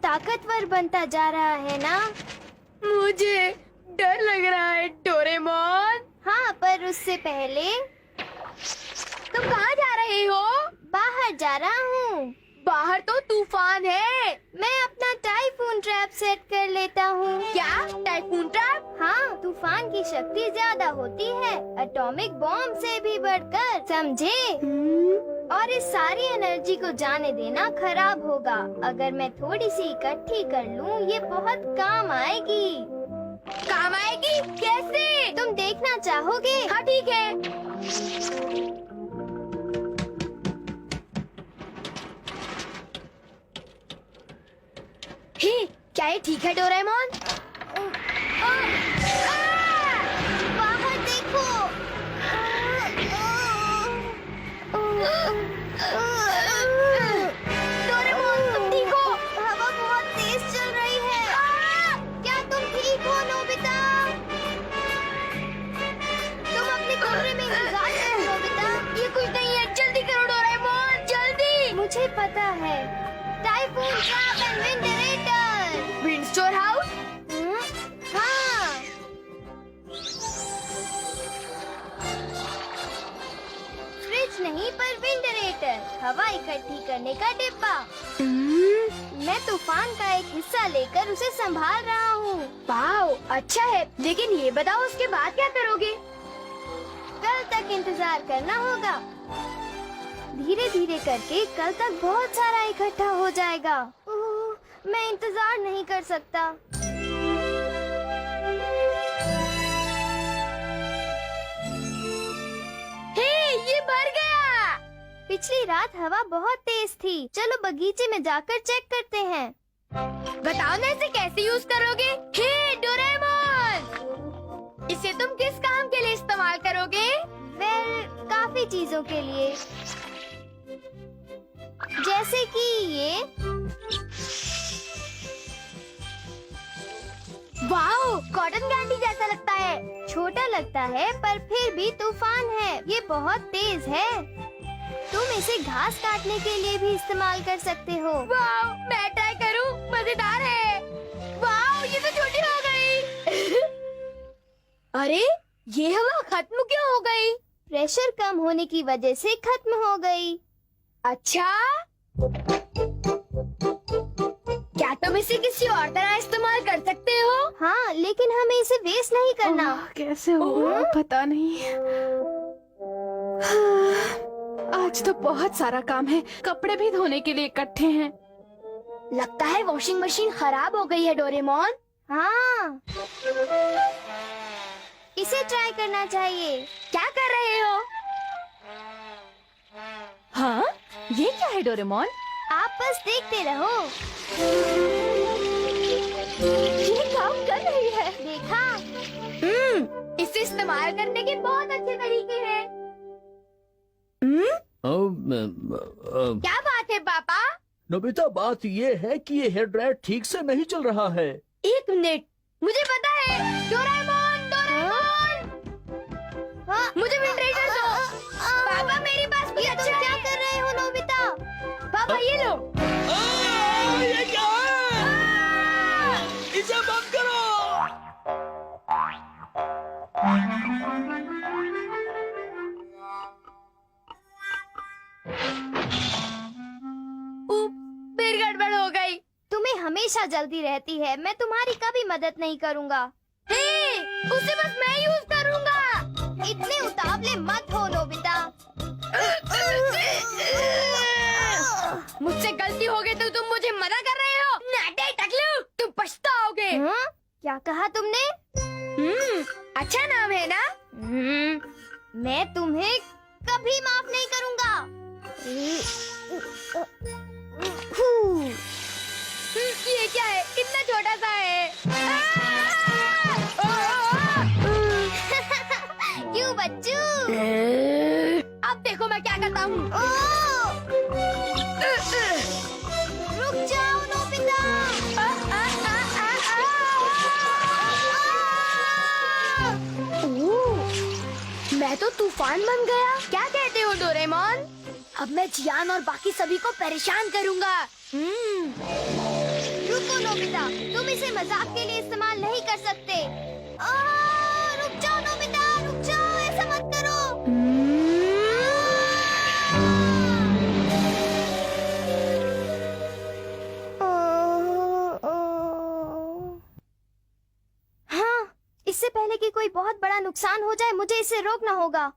ताकतवर बनता जा रहा है ना? मुझे डर लग रहा है डोरेमोन। हाँ, पर उससे पहले तुम कहाँ जा रहे हो? बाहर जा रहा हूँ। बाहर तो तूफान है। मैं अपना टाइफून ट्रैप सेट कर लेता हूँ। क्या टाइफून ट्रैप? हाँ, तूफान की शक्ति ज्यादा होती है, एटॉमिक बॉम्ब से भी बढ़कर, समझे? और इस सारी एनर्जी को जाने देना खराब होगा। अगर मैं थोड़ी सी इकट्ठी कर लूँ, ये बहुत काम आएगी। काम आएगी? कैसे? तुम देखना चाहोगे? हाँ ठीक है। हे, क्या ये ठीक है डोरेमोन? बाहर देखो। डोरेमोन, तुम ठीक हो? हवा बहुत तेज चल रही है। क्या तुम ठीक हो नोबिता? तुम अपने कमरे में इंतजार करो नोबिता। ये कुछ नहीं है, जल्दी करो डोरेमोन, जल्दी। मुझे पता है, टाइफून ट्रैप एंड विंडरेटर। Wind store house? हाँ, फ्रिज नहीं पर विंडरेटर, हवा इकट्ठी करने का डिब्बा। मैं तूफान का एक हिस्सा लेकर उसे संभाल रहा हूँ। वाओ, अच्छा है। लेकिन ये बताओ उसके बाद क्या करोगे? कल तक इंतजार करना होगा। धीरे धीरे करके कल तक बहुत सारा इकट्ठा हो जाएगा। मैं इंतजार नहीं कर सकता। हे, ये भर गया। पिछली रात हवा बहुत तेज थी। चलो बगीचे में जाकर चेक करते हैं। बताओ ना इसे कैसे यूज करोगे? हे डोरेमोन, इसे तुम किस काम के लिए इस्तेमाल करोगे? काफी चीजों के लिए, जैसे कि ये। वाओ, कॉटन कैंडी जैसा लगता है। छोटा लगता है पर फिर भी तूफान है। ये बहुत तेज है। तुम इसे घास काटने के लिए भी इस्तेमाल कर सकते हो। वाओ, मैं ट्राई करूं? मजेदार है। वाओ, ये तो छोटी हो गई। अरे, ये हवा खत्म क्यों हो गई? प्रेशर कम होने की वजह से खत्म हो गई। अच्छा, क्या तुम इसे किसी और तरह इस्तेमाल कर सकते हो? हाँ, लेकिन हमें इसे वेस्ट नहीं करना। कैसे होगा पता नहीं। आज तो बहुत सारा काम है, कपड़े भी धोने के लिए इकट्ठे हैं। लगता है वॉशिंग मशीन खराब हो गई है डोरेमोन। हाँ, इसे ट्राई करना चाहिए। क्या कर रहे हो? हाँ, ये क्या है डोरेमोन? आप बस देखते रहो। ये काम कर रही है। देखा? इसे इस्तेमाल करने के बहुत अच्छे तरीके हैं। क्या बात है पापा? नोबिता, बात ये है कि ये हेयर ड्रायर ठीक से नहीं चल रहा है। एक मिनट, मुझे पता है। डोरेमोन, डोरेमोन, हाँ, मुझे विंडरेटर दो। पापा, मेरे पास भी तुम अच्छा क्या है। कर रहे हो नोबिता? पापा, ये लो। ये क्या है? इसे बंद करो। फिर गड़बड़ हो गई। तुम्हें हमेशा जल्दी रहती है। मैं तुम्हारी कभी मदद नहीं करूँगा। हे, उसे बस मैं यूज करूँगा। इतने उतावले मत हो नोबिता। मुझसे गलती हो गई तो तुम मुझे मना कर रहे हो? नाटे टकलू, तुम पछताओगे। हाँ? क्या कहा तुमने? अच्छा नाम है ना? मैं तुम्हें कभी माफ नहीं करूँगा। ये क्या है? इतना छोटा सा है। क्यों बच्चू? अब देखो मैं क्या करता हूँ। रुक जाओ नोबिता। मैं तो तूफान बन गया। क्या कहते हो डोरेमोन? अब मैं जियान और बाकी सभी को परेशान करूँगा। रुक नोबिता, तुम इसे मजाक के लिए इस्तेमाल नहीं कर सकते। रुक जाओ नोबिता, रुक जाओ, ऐसा मत करो। हाँ, इससे पहले कि कोई बहुत बड़ा नुकसान हो जाए, मुझे इसे रोकना होगा।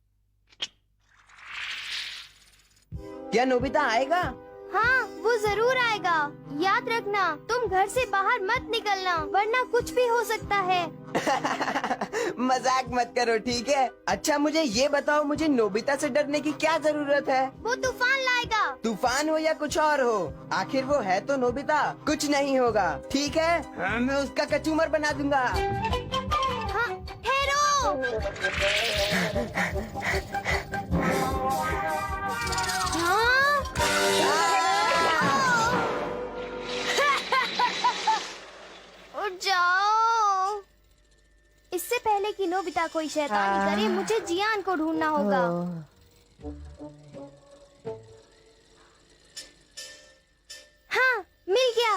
क्या नोबिता आएगा? हाँ, वो जरूर आएगा। याद रखना, तुम घर से बाहर मत निकलना, वरना कुछ भी हो सकता है। मजाक मत करो, ठीक है? अच्छा, मुझे ये बताओ, मुझे नोबिता से डरने की क्या जरूरत है? वो तूफान लाएगा। तूफान हो या कुछ और हो, आखिर वो है तो नोबिता। कुछ नहीं होगा, ठीक है? हाँ, मैं उसका कचूमर बना दूंगा। हाँ, ठहरो। उठ जाओ। इससे पहले कि नोबिता कोई शैतानी करे, मुझे जियान को ढूंढना होगा। हाँ, मिल गया।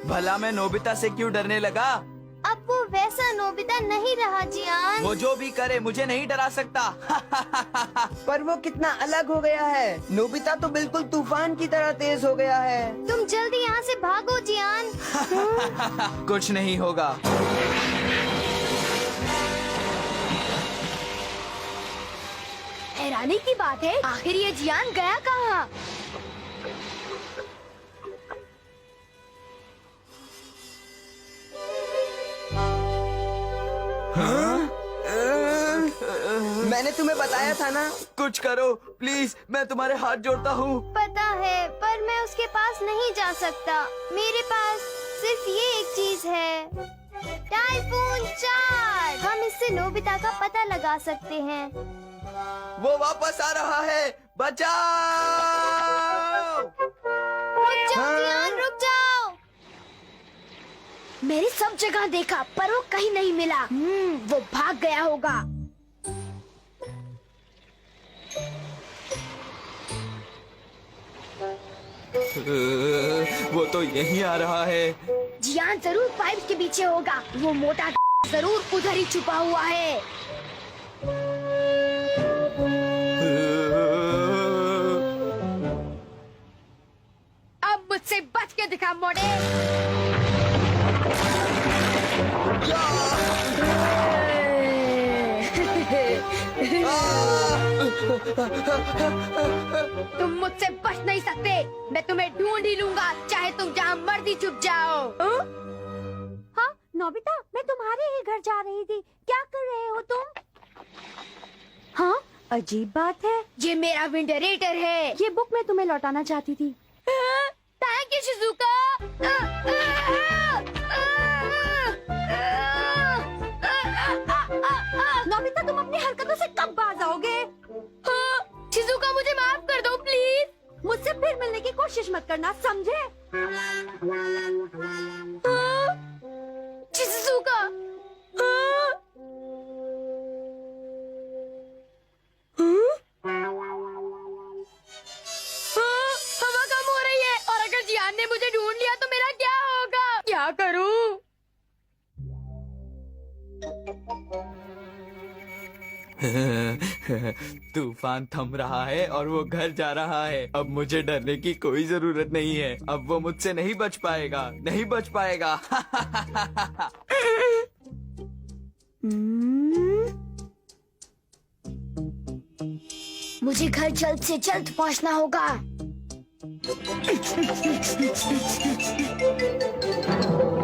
भला मैं नोबिता से क्यों डरने लगा? अब वो वैसा नोबिता नहीं रहा जियान। वो जो भी करे मुझे नहीं डरा सकता। पर वो कितना अलग हो गया है। नोबिता तो बिल्कुल तूफान की तरह तेज हो गया है। तुम जल्दी यहाँ से भागो जियान। कुछ नहीं होगा। हैरानी की बात है, आखिर ये जियान गया कहाँ? मैंने तुम्हें बताया था ना। कुछ करो प्लीज, मैं तुम्हारे हाथ जोड़ता हूँ। पता है, पर मैं उसके पास नहीं जा सकता। मेरे पास सिर्फ ये एक चीज है, टाइफून चार्ज। हम इससे नोबिता का पता लगा सकते हैं। वो वापस आ रहा है, बचाओ! रुक जाओ जियान, रुक जाओ। मैंने सब जगह देखा, पर वो कहीं नहीं मिला। वो भाग गया होगा। वो तो यहीं आ रहा है। जियान जरूर पाइप के पीछे होगा। वो मोटा जरूर उधर ही छुपा हुआ है। अब मुझसे बच के दिखा मोटे। तुम मुझसे बच नहीं सकते। मैं तुम्हें ढूंढ ही लूंगा, चाहे तुम जहाँ मर्जी छुप जाओ। हाँ नोबिता, मैं तुम्हारे ही घर जा रही थी। क्या कर रहे हो तुम? हाँ, अजीब बात है। ये मेरा विंडरेटर है। ये बुक मैं तुम्हें लौटाना चाहती थी। Thank you Shizuka. नोबिता, तुम अपनी हरकतों से कब बाज आओगे? शिजुका, मुझे माफ कर दो प्लीज। मुझसे फिर मिलने की कोशिश मत करना, समझे? शिजुका, हवा कम हो रही है, और अगर जियान ने मुझे ढूंढ लिया तो मेरा क्या होगा? क्या करूं? तूफान थम रहा है और वो घर जा रहा है। अब मुझे डरने की कोई जरूरत नहीं है। अब वो मुझसे नहीं बच पाएगा, नहीं बच पाएगा। मुझे घर जल्द से जल्द पहुंचना होगा।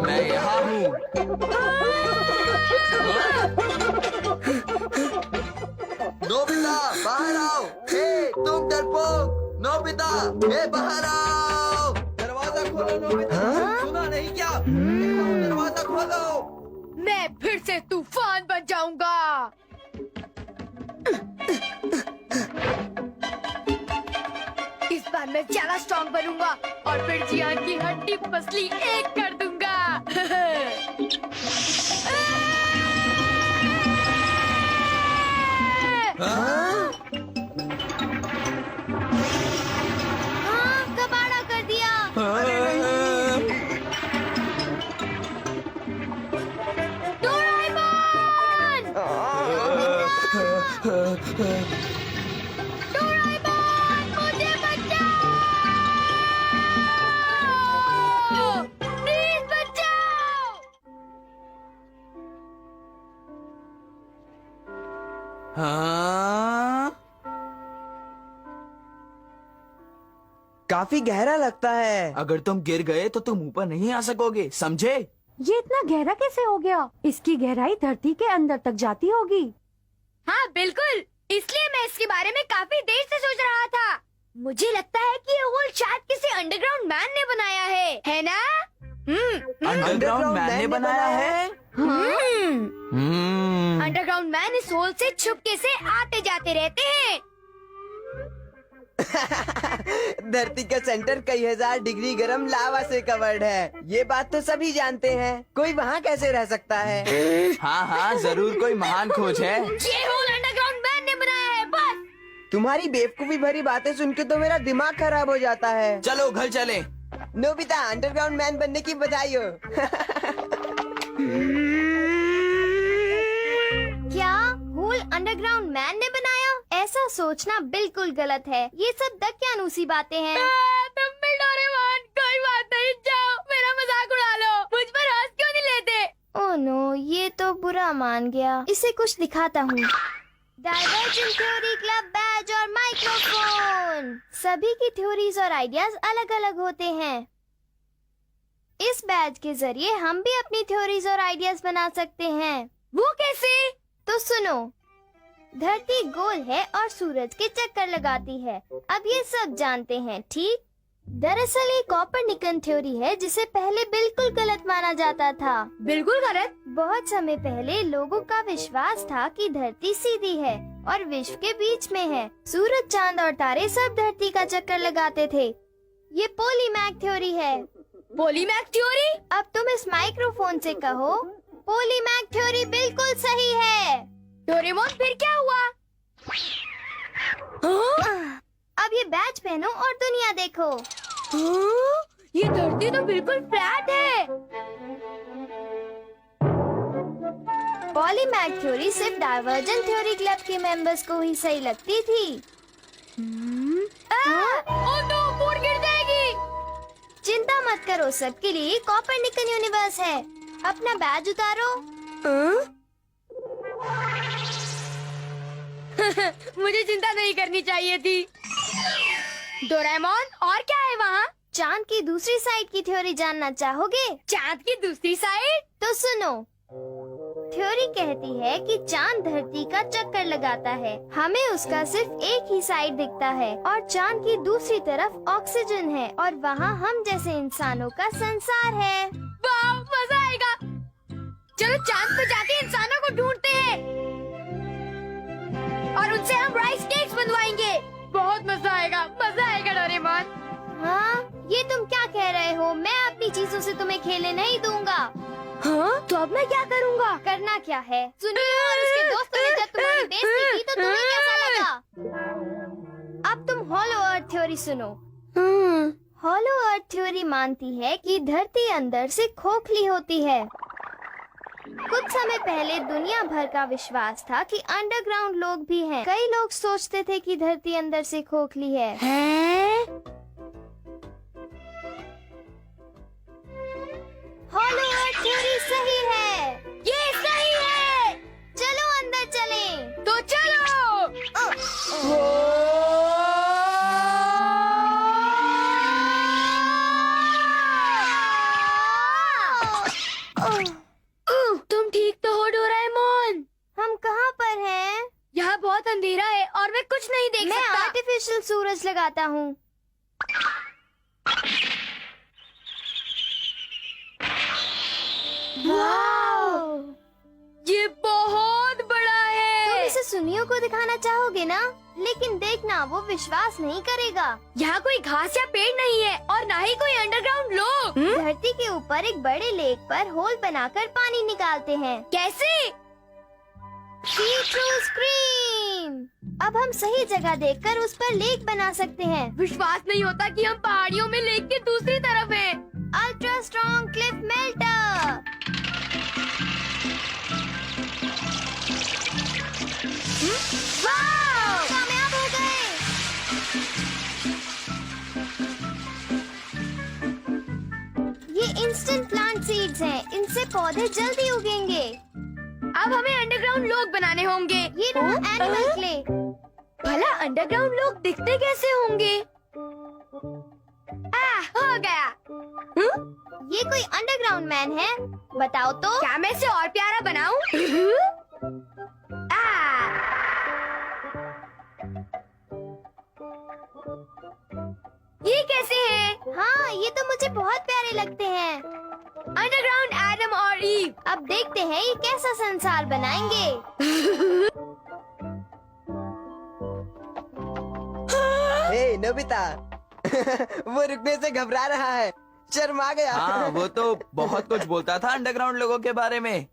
मैं यहाँ हूँ। नोबिता, बाहर आओ! हे, तुम डरपोक! नोबिता, हे, बाहर आओ! दरवाजा खोलो नोबिता! सुना नहीं क्या? दरवाजा खोलो! मैं फिर से तूफान बन जाऊंगा। इस बार मैं ज्यादा स्ट्रॉन्ग बनूंगा और फिर जियान की हड्डी पसली एक कर दूंगा। हाँ, कबाड़ा कर दिया। अरे नहीं। डोरेमोन, मुझे बचाओ! प्लीज बचाओ! हाँ? काफी गहरा लगता है। अगर तुम गिर गए तो तुम ऊपर नहीं आ सकोगे, समझे? ये इतना गहरा कैसे हो गया? इसकी गहराई धरती के अंदर तक जाती होगी। हाँ बिल्कुल, इसलिए मैं इसके बारे में काफी देर से सोच रहा था। मुझे लगता है कि ये होल शायद किसी अंडरग्राउंड मैन ने बनाया है ना? अंडरग्राउंड मैन ने बनाया है? अंडरग्राउंड मैन इस होल से छुपके से आते जाते रहते हैं। धरती का सेंटर कई हजार डिग्री गर्म लावा से कवर्ड है। ये बात तो सभी जानते हैं। कोई वहाँ कैसे रह सकता है? हाँ हाँ, जरूर कोई महान खोज है। ये होल अंडरग्राउंड मैन ने बनाया है बस। तुम्हारी बेवकूफी भरी बातें सुन के तो मेरा दिमाग खराब हो जाता है। चलो घर चले। नोबिता, अंडरग्राउंड मैन बनने की बधाई हो। क्या होल अंडरग्राउंड मैन ने बनाया? ऐसा सोचना बिल्कुल गलत है। ये सब दकियानूसी बातें हैं। तुम भी डोरेमोन, कोई बात नहीं, जाओ मेरा मजाक उड़ा लो। मुझ पर हंस क्यों नहीं लेते? ओह नो, ये तो बुरा मान गया। इसे कुछ दिखाता हूँ। डाइवर्जेंट थ्योरी, क्लब बैज और माइक्रोफोन। सभी की थ्योरीज और आइडियाज अलग अलग होते हैं। इस बैज के जरिए हम भी अपनी थ्योरीज और आइडियाज बना सकते हैं। वो कैसे? तो सुनो, धरती गोल है और सूरज के चक्कर लगाती है। अब ये सब जानते हैं, ठीक? दरअसल ये कोपरनिकन थ्योरी है जिसे पहले बिल्कुल गलत माना जाता था। बिल्कुल गलत? बहुत समय पहले लोगों का विश्वास था कि धरती सीधी है और विश्व के बीच में है। सूरज, चांद और तारे सब धरती का चक्कर लगाते थे। ये पोलीमैक थ्योरी है। पोलीमैक थ्योरी? अब तुम इस माइक्रोफोन से कहो, पोलीमैक थ्योरी बिल्कुल सही है। डोरेमोन, फिर क्या हुआ? अब ये बैज पहनो और दुनिया देखो। ये धरती तो बिल्कुल फ्लैट है। पॉलीमैक थ्योरी सिर्फ डाइवर्जेंट थ्योरी क्लब के मेंबर्स को ही सही लगती थी। ओह नो, मून गिर जाएगी। चिंता मत करो, सबके लिए कोपरनिकन यूनिवर्स है। अपना बैज उतारो। मुझे चिंता नहीं करनी चाहिए थी। डोरेमोन, और क्या है वहाँ? चांद की दूसरी साइड की थ्योरी जानना चाहोगे? चांद की दूसरी साइड? तो सुनो, थ्योरी कहती है कि चांद धरती का चक्कर लगाता है। हमें उसका सिर्फ एक ही साइड दिखता है और चांद की दूसरी तरफ ऑक्सीजन है और वहाँ हम जैसे इंसानों का संसार है। वाह, मजा आएगा। चलो चांद पे जाके इंसानों को ढूंढते हैं और उनसे हम राइस केक्स बनवाएंगे। बहुत मजा आएगा डोरेमोन। हाँ, ये तुम क्या कह रहे हो? मैं अपनी चीजों से तुम्हें खेलने नहीं दूंगा। हाँ? तो अब मैं क्या करूँगा? करना क्या है? सुनिए, और उसके दोस्तों ने जब तुम्हारी बेइज्जती की तो तुम्हें कैसा लगा? अब तुम हॉलो अर्थ थ्योरी सुनो। हॉलो अर्थ थ्योरी मानती है कि धरती अंदर से खोखली होती है। कुछ समय पहले दुनिया भर का विश्वास था कि अंडरग्राउंड लोग भी हैं। कई लोग सोचते थे कि धरती अंदर से खोखली है। हॉलो अर्थ थ्योरी सही है। ये सही है। चलो अंदर चलें। तो चलो। तुम ठीक तो हो डोरेमोन? हम कहाँ पर हैं? यहाँ बहुत अंधेरा है और मैं कुछ नहीं देख मैं सकता। आर्टिफिशियल सूरज लगाता हूँ। वाओ! ये बहुत बड़ा तुम है। इसे सुनियों को दिखाना चाहोगे ना? लेकिन देखना, वो विश्वास नहीं करेगा। यहाँ कोई घास या पेड़ नहीं है और ना ही कोई अंडरग्राउंड लोग। धरती के ऊपर एक बड़े लेक पर होल बनाकर पानी निकालते हैं। कैसे? सी थ्रू स्क्रीन। अब हम सही जगह देखकर उस पर लेक बना सकते हैं। विश्वास नहीं होता कि हम पहाड़ियों में लेक के दूसरी तरफ हैं। Ultra strong Cliff melter. पौधे जल्दी उगेंगे। अब हमें अंडरग्राउंड लोग बनाने होंगे। ये रहा एनिमल क्ले। भला अंडरग्राउंड लोग दिखते कैसे होंगे? हो गया। ये कोई अंडरग्राउंड मैन है? बताओ तो। क्या मैं इसे और प्यारा बनाऊं? ये कैसे हैं? हाँ, ये तो मुझे बहुत प्यारे लगते हैं। अंडरग्राउंड एडम और ईव। अब देखते हैं ये कैसा संसार बनाएंगे। हे नोबिता वो रुकने से घबरा रहा है, शर्मा गया। हाँ, वो तो बहुत कुछ बोलता था अंडरग्राउंड लोगों के बारे में।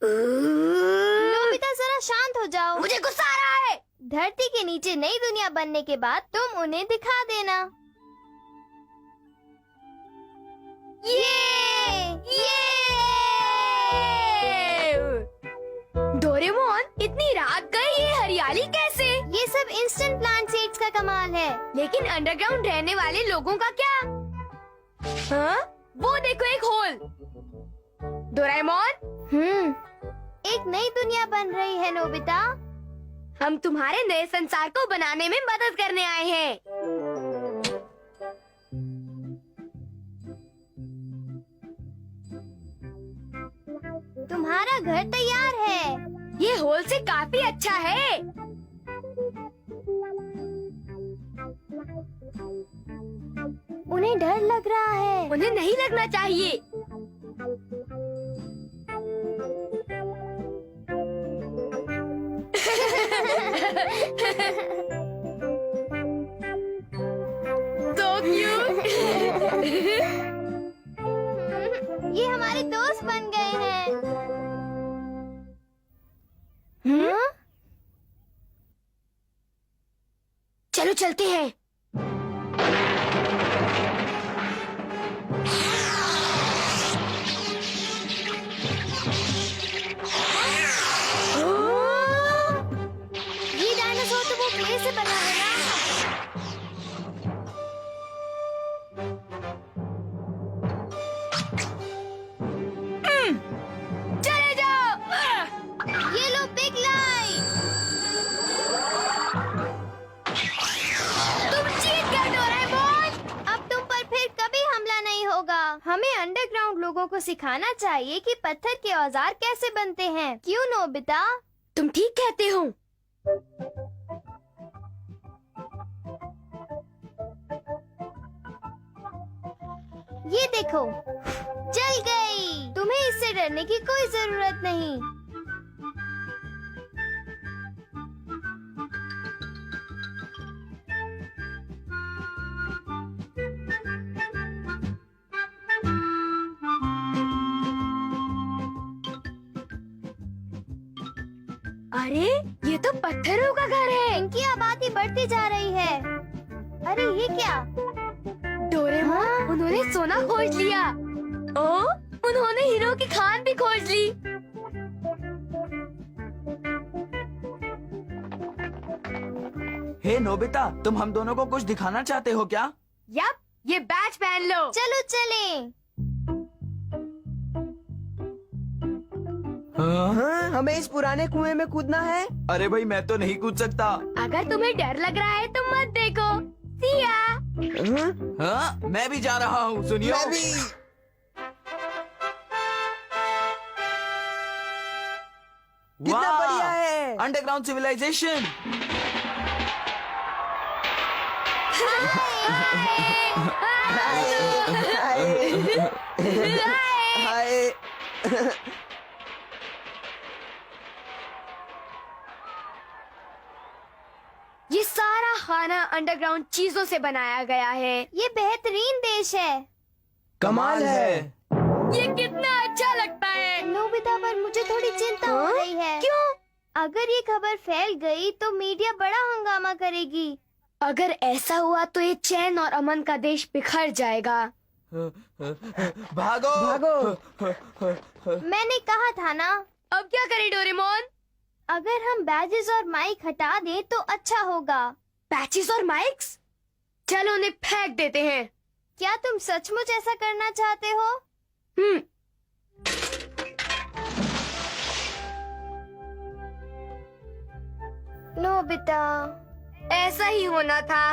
नोबिता जरा शांत हो जाओ। मुझे गुस्सा आ रहा है। धरती के नीचे नई दुनिया बनने के बाद तुम उन्हें दिखा देना। डोरेमोन, इतनी रात गई, ये हरियाली कैसे? ये सब इंस्टेंट प्लांट सीड्स का कमाल है। लेकिन अंडरग्राउंड रहने वाले लोगों का क्या? हाँ? वो देखो, एक होल। डोरेमोन, एक नई दुनिया बन रही है नोबिता। हम तुम्हारे नए संसार को बनाने में मदद करने आए हैं। तुम्हारा घर तैयार है। ये होल से काफी अच्छा है। उन्हें डर लग रहा है। उन्हें नहीं लगना चाहिए। So cute। ये हमारे दोस्त बन गए हैं। चलो चलते हैं। ये डायनासोर तो वो क्ले से बना है ना। चले जाओ। ये लो बिग लाइट। तुम जीत गए डोरेमोन। अब तुम पर फिर कभी हमला नहीं होगा। हमें अंडरग्राउंड लोगों को सिखाना चाहिए कि पत्थर के औजार कैसे बनते हैं। क्यों नोबिता? तुम ठीक कहते हो। ये देखो, जल गई। तुम्हें इससे डरने की कोई जरूरत नहीं। अरे, ये तो पत्थरों का घर है। इनकी आबादी बढ़ती जा रही है। अरे ये क्या? डोरेमोन, उन्होंने सोना खोज लिया। ओ, उन्होंने हीरो की खान भी खोज ली। हे नोबिता, तुम हम दोनों को कुछ दिखाना चाहते हो क्या? यप, ये बैच पहन लो। चलो चलें। हाँ, हमें इस पुराने कुएं में कूदना है। अरे भाई, मैं तो नहीं कूद सकता। अगर तुम्हें डर लग रहा है तो मत देखो। सिया। हाँ, मैं भी जा रहा हूँ, सुनियो। मैं भी। कितना बढ़िया है। Underground civilization. हाय। ये सारा खाना अंडरग्राउंड चीजों से बनाया गया है। ये बेहतरीन देश है। कमाल है। ये कितना अच्छा लगता है। नोबिता, पर मुझे थोड़ी चिंता हो रही है। क्यों? अगर ये खबर फैल गई तो मीडिया बड़ा हंगामा करेगी। अगर ऐसा हुआ तो ये चैन और अमन का देश बिखर जाएगा। भागो भागो। मैंने कहा था ना। अब क्या करें डोरेमोन? अगर हम बैजेस और माइक हटा दें तो अच्छा होगा। पैचेस और माइक्स? चलो उन्हें फेंक देते हैं। क्या तुम सचमुच ऐसा करना चाहते हो? नोबिता, ऐसा ही होना था।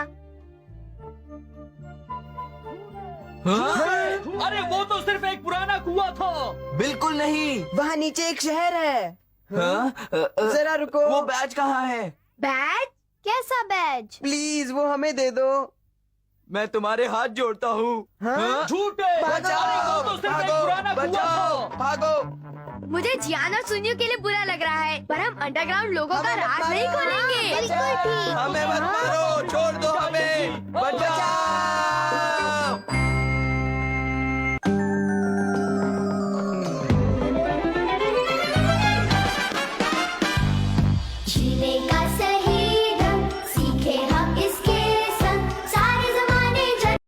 अरे वो तो सिर्फ एक पुराना कुआं था। बिल्कुल नहीं। वहाँ नीचे एक शहर है। हाँ? जरा रुको। वो बैज कहाँ है? बैज? कैसा बैज? प्लीज वो हमें दे दो। मैं तुम्हारे हाथ जोड़ता हूँ। हाँ? झूठ है। बचाओ, अरे वो तो सिर्फ एक पुराना कुआं बचाओ, था। भागो। मुझे जियान और सुनियो के लिए बुरा लग रहा है, पर हम अंडरग्राउंड लोगों का हमें मत राज नहीं मारो। खोलेंगे। बिल्कुल ठीक। हमें मत मारो, छोड़ दो हमें। बचाओ। जीने का